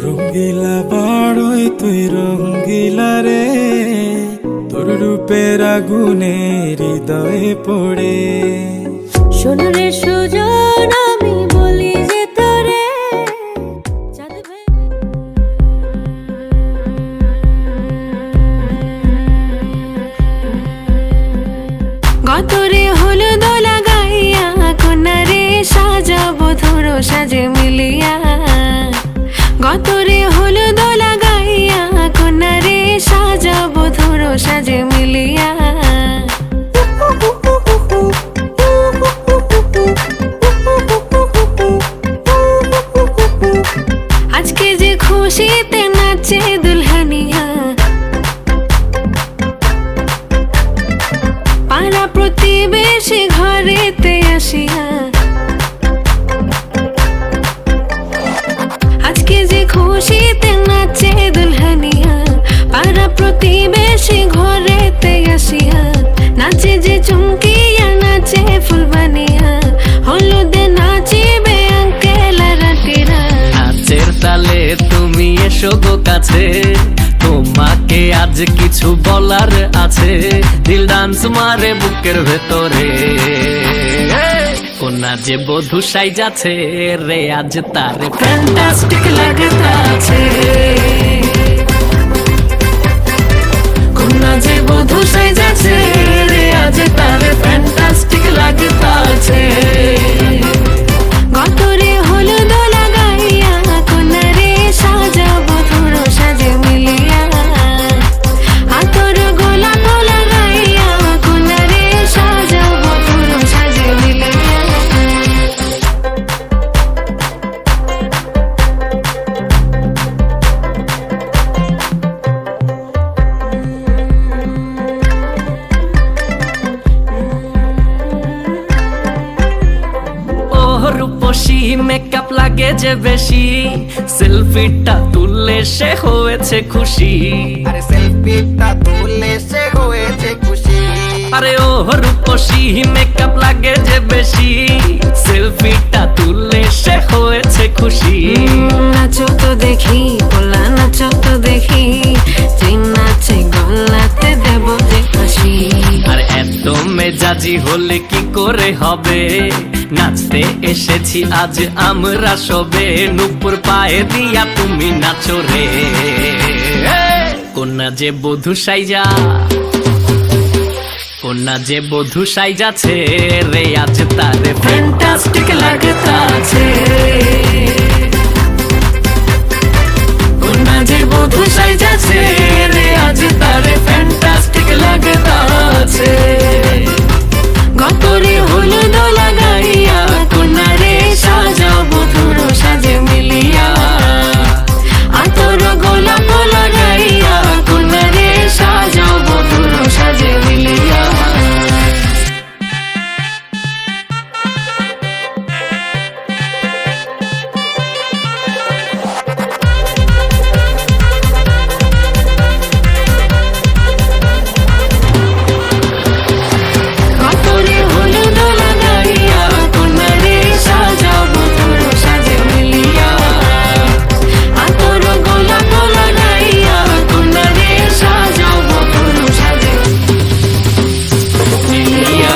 রঙ্গিলা বাড়ই তুই রঙ্গিলা রে, তোর রূপের আগুনে হৃদয়ে পড়ে। শোন রে সুজন, আমি বলি যে তোরে গতরে হলুদ লাগাইয়া কোনারে সাজাবো ধরো সাজে মিলিয়া। গতরে হলুদ লাগাইয়া কোনারে সাজাবো ধরো সাজে মিলিয়া। আজকে যে খুশিতে নাচে দুলহানিয়া, পাড়া প্রতিবেশী ঘরেতে আসিয়া। আজকে যে খুশিতে নাচে দুলহানিয়া, পাড়া প্রতিবেশী ঘরেতে আসিয়া। নাচে যে চুমকিয়া নাচে ফুলবানিয়া, হলুদে নাচিবে আঙ্কেল আর আন্টিরা। নাচের তালে তুমি এসো গো কাছে, তোমাকে আজ কিছু বলার আছে। দিল ডান্স মারে বুকের ভেতরে, কোনা যে বধূ সাইজাছে রে আজ তারে ফ্যান্টাস্টিক লাগতাছে। কোনা যে বধূ সাইজাছে রে আজ তারে ফ্যান্টাস্টিক লাগতাছে। গতরে হলুদ লাগাইয়া কোনারে সাজাবো ধরো সাজে মিলিয়া। আতর গোলাপ লাগাইয়া কোনারে সাজাবো ধরো সাজে মিলিয়া। রূপসী মেকআপ লাগে যে বেশি, সেলফিটা তুললে সে হয়েছে খুশি। আরে সেলফিটা তুললে সে হয়েছে খুশি। আরে ও রূপসী মেকআপ লাগে যে বেশি, সেলফিটা তুললে সে হয়েছে খুশি। নাচো তো দেখি পোলা, নাচো তো দেখি, যে নাচে গলাতে দেব যে হাসি। আর এত মেজাজি হলে কি করে হবে, নাচতে এসেছি আজ আমরা সবে। নুপুর পায়ে দিয়া তুমি নাচো রে, কোনা যে বধূ সাইজা, কোনা যে বধূ সাইজাছে রে আজ তারে ফ্যান্টাস্টিক লাগতাছে। কোনা যে বধূ সাইজাছে রে আজ তারে ফ্যান্টাস্টিক লাগতাছে। গতরে হলুদ লাগাইয়া কোনারে সাজাবো ধরো সাজে মিলিয়া। আতর গোলাপ লাগাইয়া কোনারে সাজাবো ধরো সাজে মিলিয়া। গতরে হলুদ লাগাইয়া কোনারে সাজাবো ধরো সাজে মিলিয়া। আতর গোলাপ লাগাইয়া কোনারে সাজাবো ধরো সাজে মিলিয়া।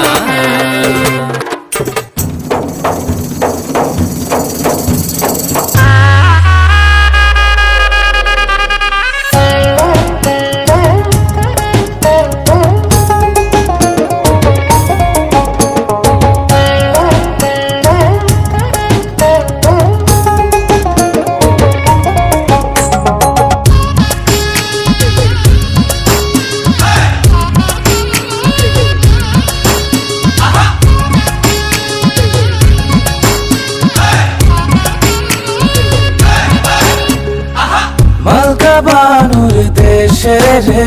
মালকা বানুর দেশে রে,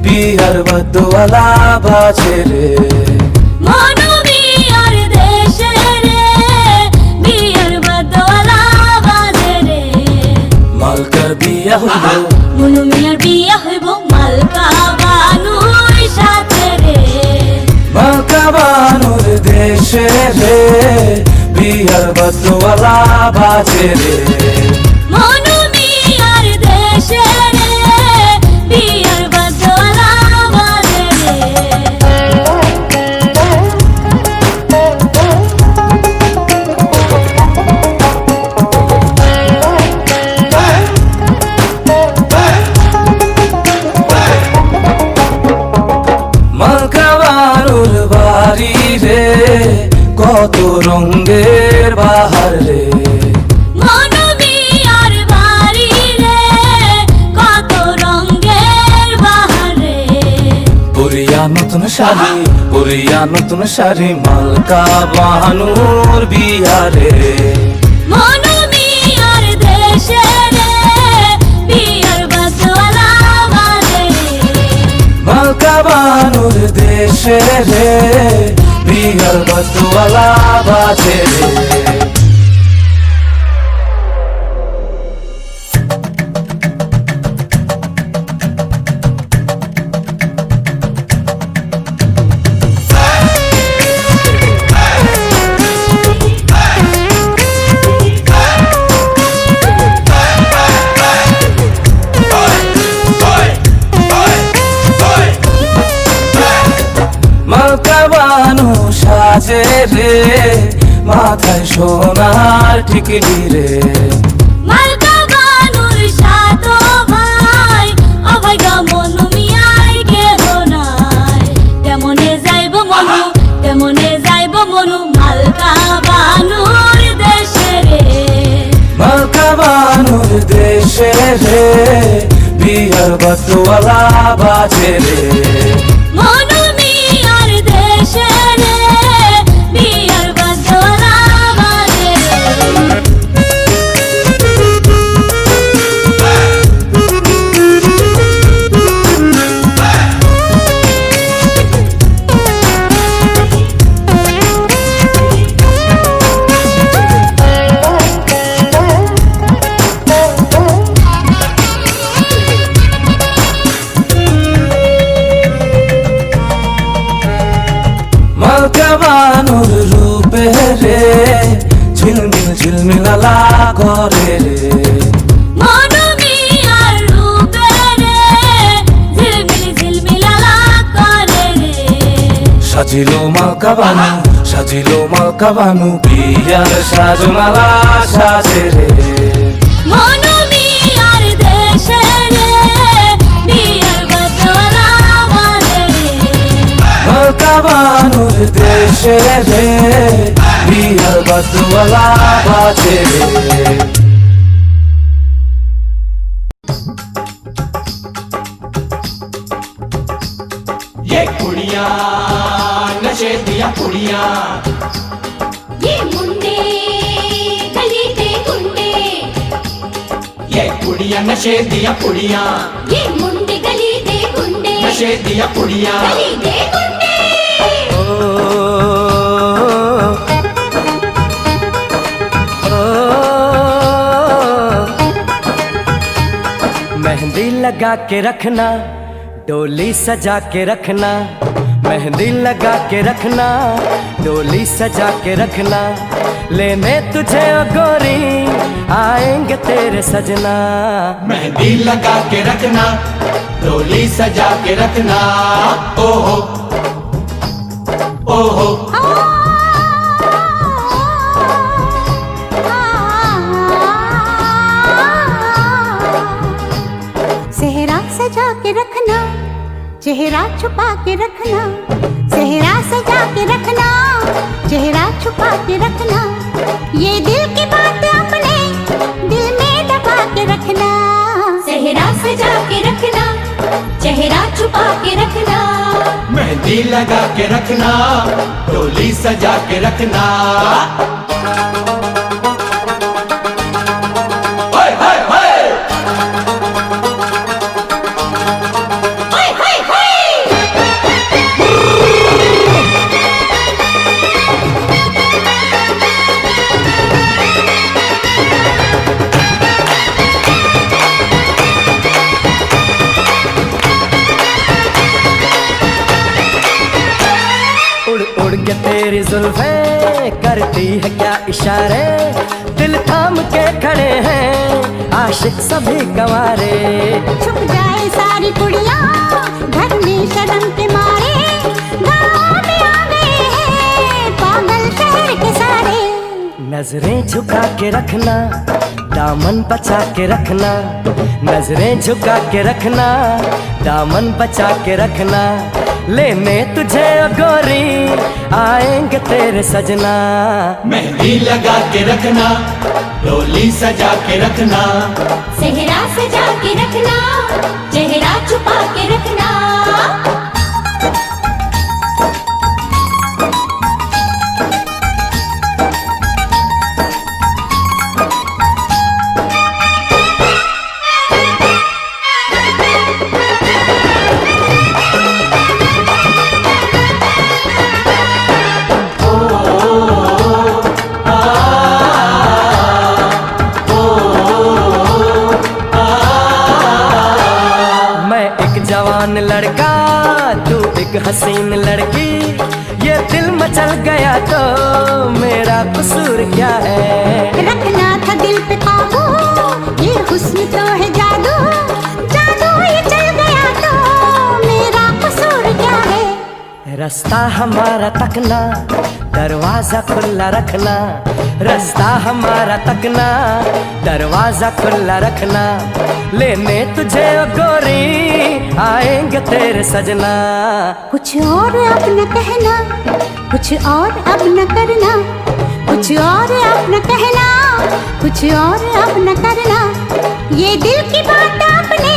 বিহার বদওয়ালা বাজে রে। মনোবিয়ার দেশে রে, বিয়ার বদলা বাজে রে। মালকার বিয়া হইল, মনোমিয়ার বিয়া হইব মালকা বানুর সাথে রে। মালকা বানুর দেশে রে, বিহার বদওয়ালা বাজে রে। মনোমি শাড়ি পরিয়া নতুন শাড়ি মালকা বাহানুর বিহারে মনুমিয়ার দেশে রে বিয়ার বাজওয়ালা বাজে মালকা বাহানুর দেশে রে বিহার বাজওয়ালা বাজে রে মালকা বানু সাজে রে মাথায় সোনার টিকলি রে মালকা বানুর সাতো ভাই অভয় গা মনুমিয়ার কেহ নাই কেমনে যাইব মনু মালকা বানুর দেশে রে মালকা বানুর দেশে রে বিহার বাজওয়ালা বাজে রে মনুমিয়ার দেশে রে বিয়ার বাজওয়ালা বাজে মালকা বানুর রূপে রে ঝিলমিল ঝিলমিলালা করে রে মনুমিয়ার রূপে রে ঝিলমিল ঝিলমিলালা করে রে সাজিলো মালকা বানু বিয়ার সাজমালা সাজে রে মনুমিয়ার দেশে রে বিয়ার বাজওয়ালা বাজে মালকা বানুর দেশে রে বিহার বাজওয়ালা বাজে রে ये कुड़ियाँ नशे दिया कुड़ियाँ ये मुंडे गली दे गुंडे ये कुड़ियाँ नशे दिया कुड़ियाँ ये मुंडे गली दे गुंडे नशे दिया कुड़ियाँ गली दे गुंडे मेहंदी लगा के रखना डोली सजा के रखना मेहंदी लगा के रखना डोली सजा के रखना लेने तुझे ओ गोरी आएंगे तेरे सजना मेहंदी लगा के रखना डोली सजा के रखना ओहो ओहो सेहरा सजा के रखना चेहरा छुपा के रखना सेहरा सजा के रखना चेहरा छुपा के रखना ये दिल की बात अपने दिल में दबा के रखना सेहरा सजा के रखना चेहरा छुपा के रखना मेहंदी लगा के रखना डोली सजा के रखना ओए होए होए उड़ उड़ के तेरी जुल्फें करती है क्या इशारे दिल थाम के खड़े हैं आशिक सभी गवारे छुप जाए सारी कुड़ियाँ घर में शर्म के मारे गाँव में आ गए हैं पागल शहर के सारे नजरें झुका के रखना दामन बचा के रखना नजरें झुका के रखना दामन बचा के रखना लेने तुझे ओ गोरी आएंगे तेरे सजना मेहंदी लगा के रखना डोली सजा के रखना सेहरा सजा के रखना चेहरा छुपा के रखना लड़का, तू एक हसीन लड़की, ये दिल मचल गया तो मेरा कसूर क्या है? रखना था दिल पे काबू, ये हुस्न तो है जादू, जादू ये चल गया तो मेरा कसूर क्या है? रास्ता हमारा तकना, दरवाजा खुला रखना, रास्ता हमारा तकना, दरवाजा खुला रखना, लेने तुझे ओ गोरी आएंगे तेरे सजना। कुछ और अब न कहना, कुछ और अब न करना, कुछ और अब न कहना, कुछ और अब न करना, ये दिल की बात अपने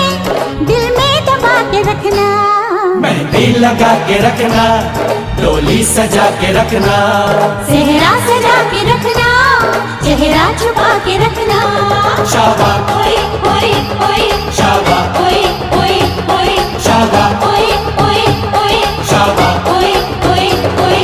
दिल में दबा के रखना। मेहंदी लगा के रखना, डोली सजा के रखना, सेहरा सजा के रखना, चेहरा छुपा के रखना। शाबाश ओए ओए ओए, शाबाश ओए ओए ओए, शाबाश ओए ओए ओए, शाबाश ओए ओए ओए।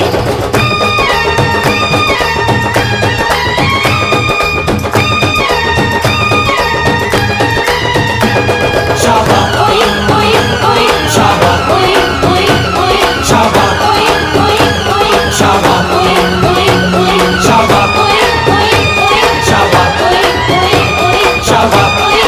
शाबाश ओए ओए ओए, शाबाश ओए ओए ओए, शाबाश ओए ओए ओए, शाबाश ओए ओए ओए, शाबाश ओए ओए ओए, शाबाश ओए ओए ओए, शाबाश ओए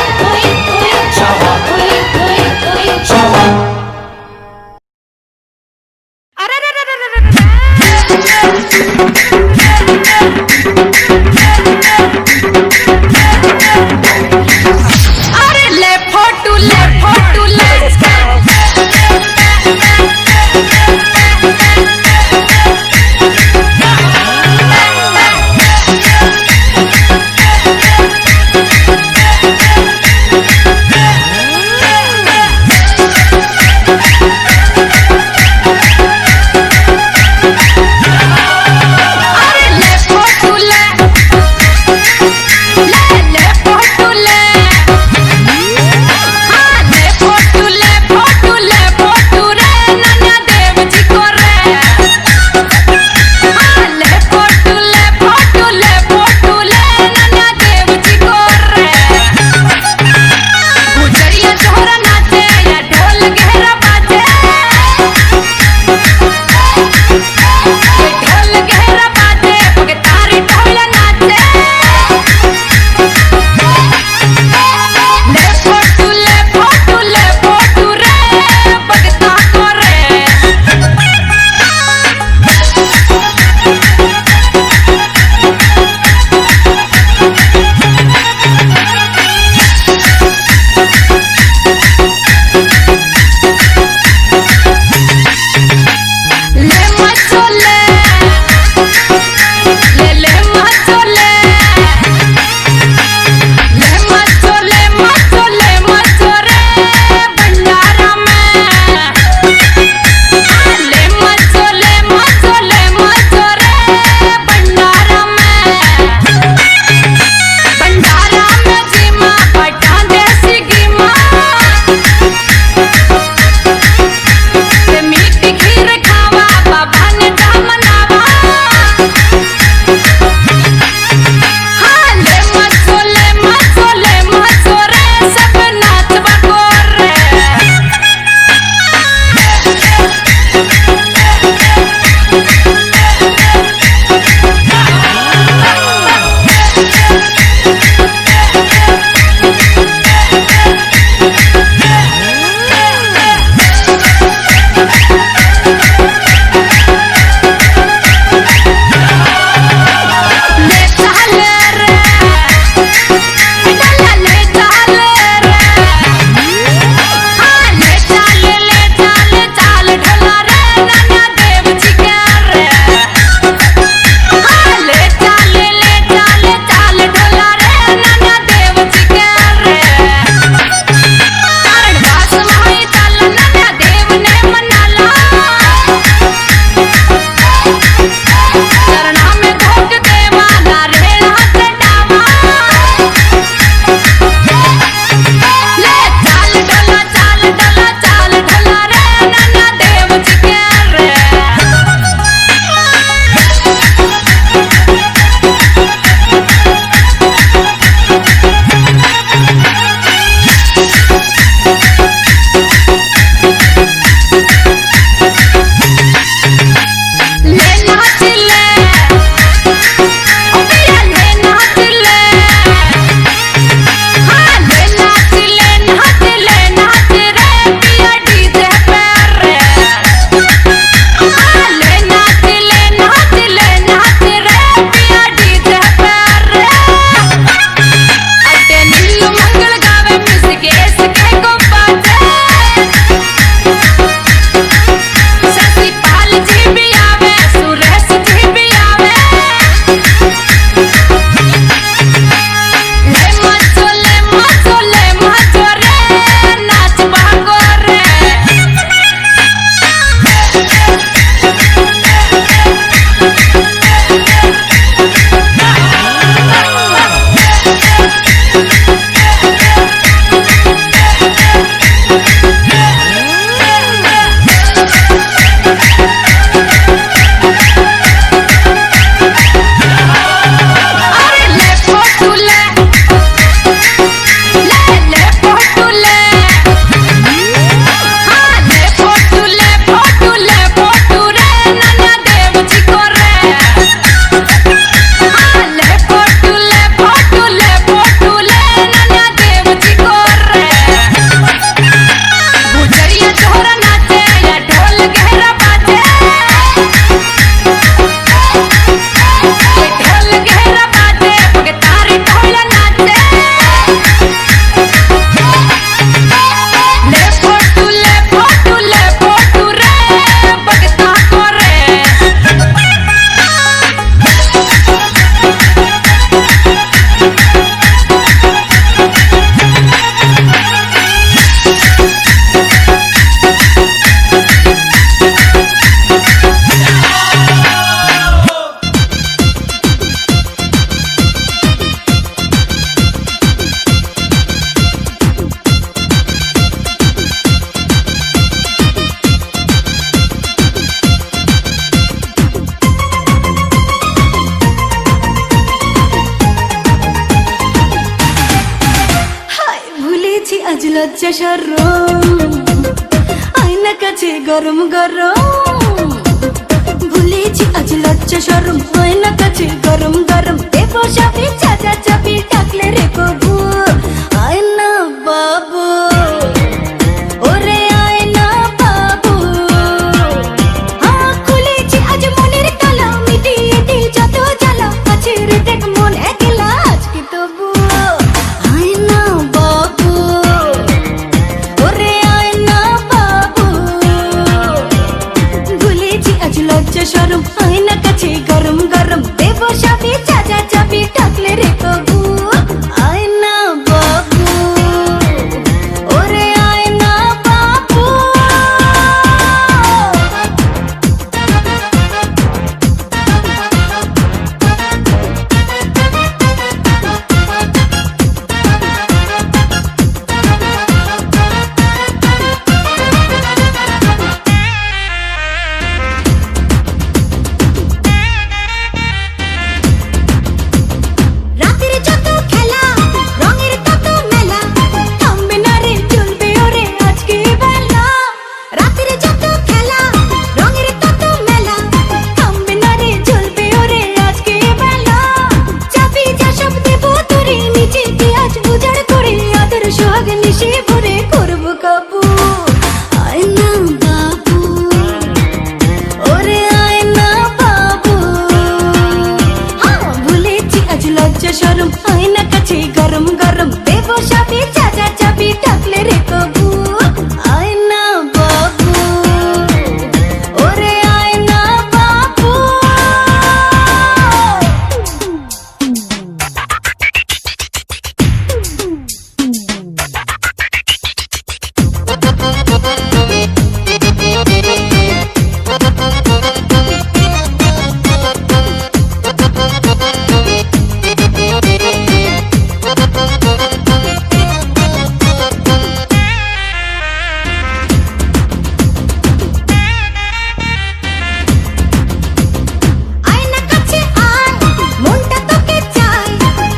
আজ লজ্জা শরম আয়না কাছে গরম গরম ভুলেছি আজ লজ্জা শরম আয়না কাছে গরম গরম দেব চাবি চাচা চাবি ডাকলে রে কবু আয়না বাবু ওরে আয়না বাবু খুলেছি আজ মনের তালা মিটিয়ে দি যত জ্বালা আছে রে দেখ মন একলা আজকে তবু আয়না বাবু ওরে আয়না বাবু ভুলেছি আজ লজ্জা শরম আয়না কাছে গরম গরম দেব চাবি চাচা চাবি ডাকলে রে কবু আয়না বাবু ওরে আয়না বাবু রাতের যত খেলা রঙের তত মেলা থামবে না রে চলবে ওরে আজকে বেলা রাতের যত খেলা রঙের তত মেলা থামবে না রে চলবে ওরে আজকে বেলা চাবি যা সব দেব তোরে নিচে দিয়ে আজ উজাড় করে আদর সোহাগ নিশে ভরে করব কাবু আয়না বাবু ওরে আয়না বাবু ভুলেছি আজ লজ্জা শরম আয়না কাছে গরম গরম দেব চাবি চাচা চাবি ডাকলে রে কবু আয়না বাবু ওরে আয়না বাবু আয়না কাছে আয় মনটা তোকে চাই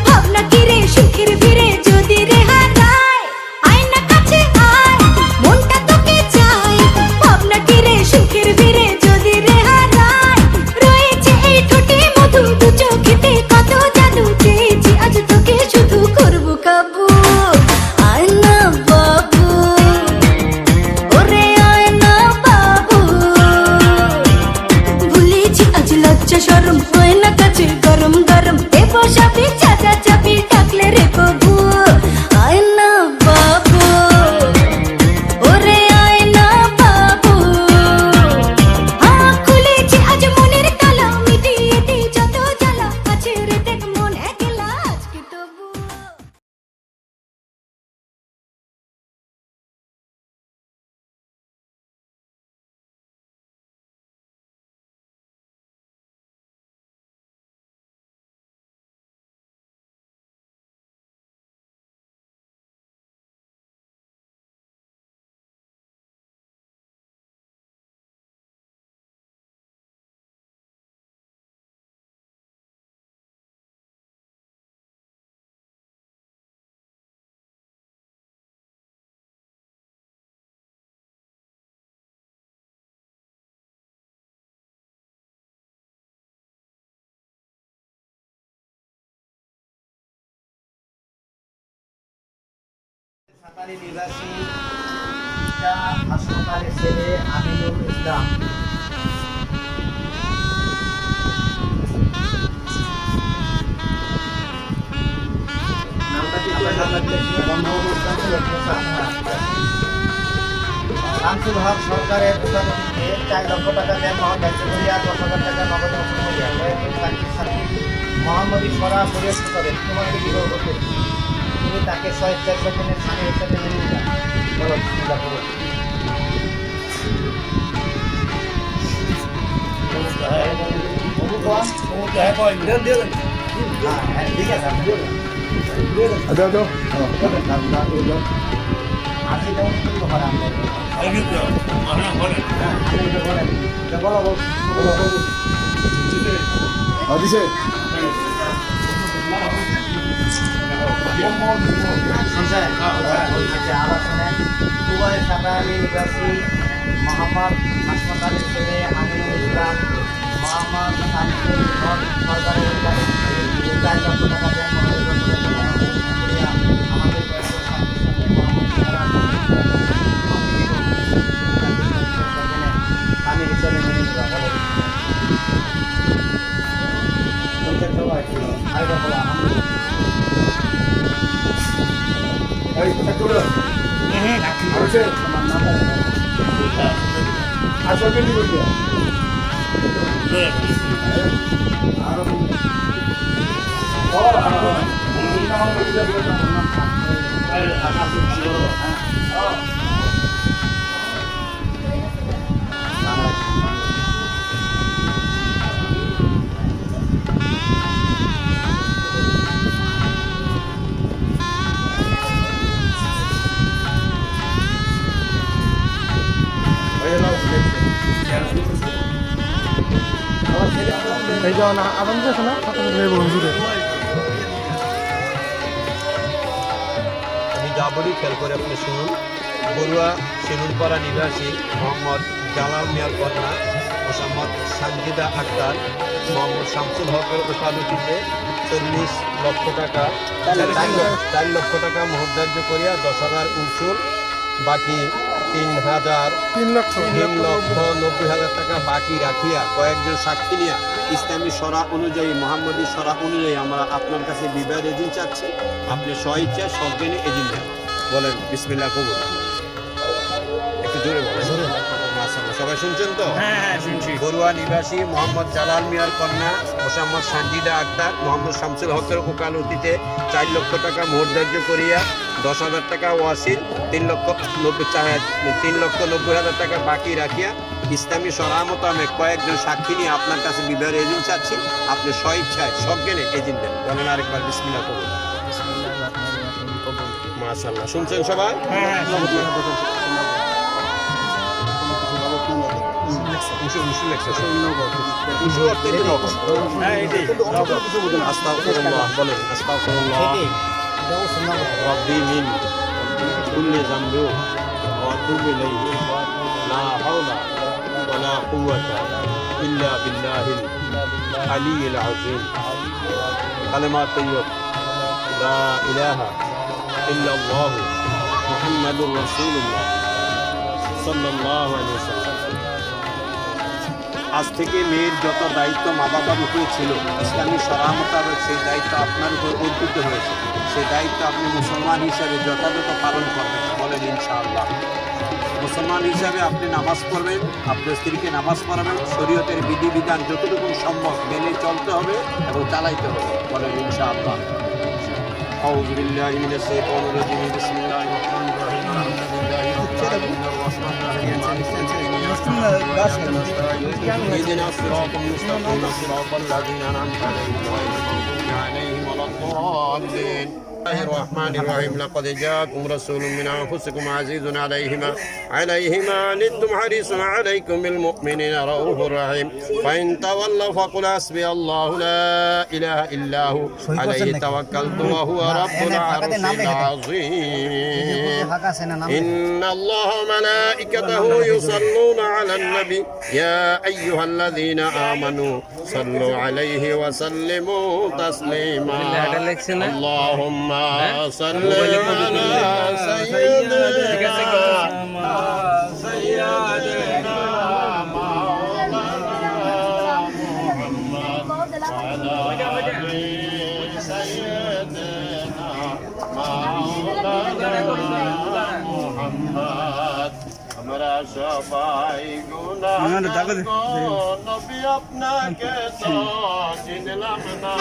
ভাবনা কি রে সুখের ভিড়ে যদি রে হারায় আয়না কাছে আয় মনটা তোকে চাই ভাবনা কি রে সুখের ভিড়ে যদি রে হারায় রয়েছে এই ঠোঁটে মধু দু চোখেতে কত জাদু চেয়েছি আজ তোকে শুধু করব কাবু আয়না বাবু ওরে আয়না বাবু ভুলেছি আজ লজ্জা শরম আয়না কাছে গরম গরম দেব চাবি চাচা চাবি ডাকলে রে কবু আয়না বাবু ওরে আয়না বাবু খুলেছি আজ মনের তালা মিটিয়ে দি যত জ্বালা আছে রে দেখ মন একলা আজকে তবু সাঁতারি নিবাসী হাসপাতালের ছেলে আমিনুল ইসলাম শামসুল হক সরকারের প্রধানমন্ত্রীকে 4 লক্ষ টাকা দেন মহাদায়িত্ব করিয়া 10,000 টাকা নগদ বছর করিয়া মোহাম্মদী সরা পরিবেশ করেন তোমাকে বিবাহ করতে তুমি তাকে স্বেচ্ছায় স্বপ্নের স্বামী হিসেবে মেনে নিলাম বলো চিন্তা করো হ্যাঁ ঠিক আছে আজি যেমন কিন্তু হয় আমরা দিছে সঞ্চয় নিবাসী মোহাম্মদ হাসপাতালের ছেলে আমিনুল ইসলাম, মোহাম্মদ শামসুল হক সরকারের উদ্যোগে 4 লক্ষ টাকা দেন আমাদের আমি হিসেবে মেনে নিবা বলে সবাই আরেকটা বলা এই যাও না আদান দিয়েছে না বন্ধুরে আমি যা বলি খেয়াল করে আপনি শুনুন। বড়ুয়া শিরুলপাড়া নিবাসী মোহাম্মদ জালাল মিয়ার কন্যা মোহাম্মদ সানজিদা আক্তার মোহাম্মদ শামসুল হকের ওকালতিতে 40 লক্ষ টাকা 4 লক্ষ টাকা মোহধার্য করিয়া 10,000 উসুল বাকি 3,90,000 টাকা বাকি রাখিয়া কয়েকজন সাক্ষী নিয়া ইসলামী শরা অনুযায়ী মোহাম্মদী শরা অনুযায়ী আমরা আপনার কাছে বিবাহের এজিন চাচ্ছি। আপনি স্বইচ্ছা সজ্ঞানী এজিন দেন। বলেন বিসমিল্লাহ কবুল। একটু জোরে বলেন। মাশাআল্লাহ, সবাই শুনছেন তো? হ্যাঁ শুনছি। বড়ুয়া নিবাসী মোহাম্মদ জালাল মিয়ার কন্যা মোহাম্মদ সানজিদা আক্তার মোহাম্মদ শামসুল হকের ওকালতিতে 4 লক্ষ টাকা মোহধার্য করিয়া 10,000 টাকা ওয়াসিল 3,90,000 টাকা বাকি রাখিয়া ইসলামী শরা মোতাবেক কয়েকজন সাক্ষী নিয়ে আপনার কাছে বিবাহের এজিন চাচ্ছি। আপনি স্বইচ্ছায় সজ্ঞানে এজিন দেন। বলেন আরেকবার বিসমিল্লাহ কবুল। মাশাআল্লাহ, শুনছেন সবাই? আস্তাগফিরুল্লাহ বলেন। আস্তাগফিরুল্লাহ রাব্বি মিন কুল্লি যামবি ওয়া আতুবু ইলাইহি লা হাওলা ওয়া লা কুওয়াতা ইল্লা বিল্লাহিল আলিয়্যিল আযীম। কালেমাত তাইয়্যিব লা ইলাহা ইল্লাল্লাহ মুহাম্মাদুর রাসূলুল্লাহ সাল্লাল্লাহু আলাইহি ওয়াসাল্লাম। আজ থেকে মেয়ের যত দায়িত্ব মা বাবার উপরে ছিল ইসলামী শরা মোতাবেক সেই দায়িত্ব আপনার উপর অর্পিত হয়েছে। সেই দায়িত্ব আপনি মুসলমান হিসাবে যথাযথ পালন করবেন। বলেন ইনশাআল্লাহ। মুসলমান হিসাবে আপনি নামাজ পড়বেন, আপনার স্ত্রীকে নামাজ পড়াবেন, শরীয়তের বিধিবিধান যতটুকু সম্ভব মেনে চলতে হবে এবং চালাইতে হবে। বলেন ইনশাআল্লাহ। আউযু বিল্লাহি মিনাশ শাইতানির রাজিম। বিসমিল্লাহির রহমানির রহিম। আলহামদুলিল্লাহি রাব্বিল আলামিন। اهدنا الصراط المستقيم صراط الذين أنعمت عليهم غير المغضوب عليهم ولا الضالين. بسم الله الرحمن الرحيم. لقد جاءكم رسول من أنفسكم عزيز عليه ما عنتم حريص عليكم بالمؤمنين رؤوف رحيم. فإن تولوا فقل حسبي الله لا إله إلا هو عليه توكلت وهو رب العرش العظيم. إن الله وملائكته يصلون على النبي يا أيها الذين آمنوا صلوا عليه وسلموا تسليما. اللهم صل على سيدنا আমরা সবাই গুনাহগার নবী আপনাকে তো চিনলাম না।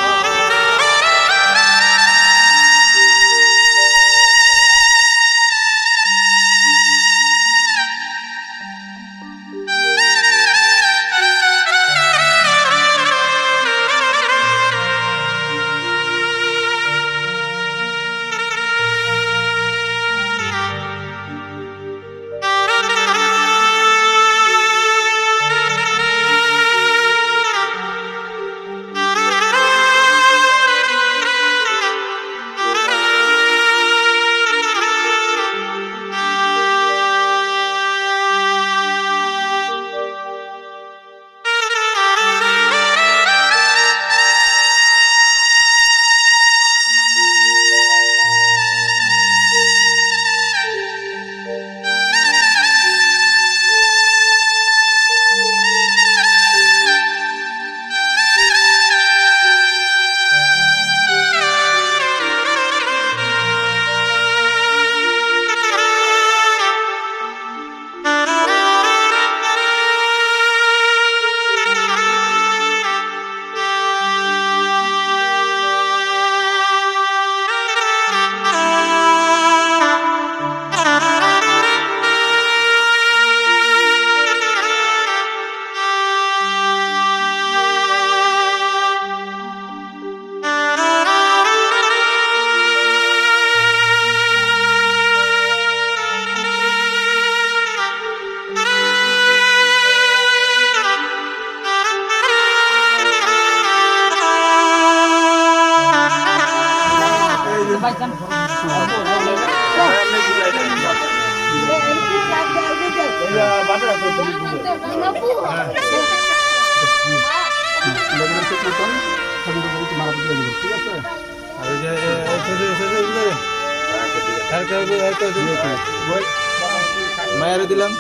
মায়ের দিলাম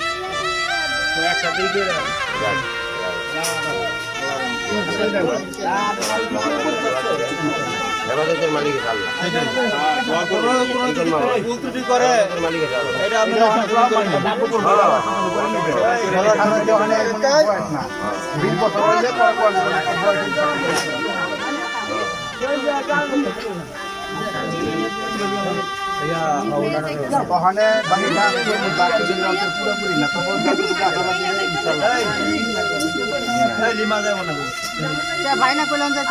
ওখানে বাকিটা পুরোপুরি না ভাই না করলাম যে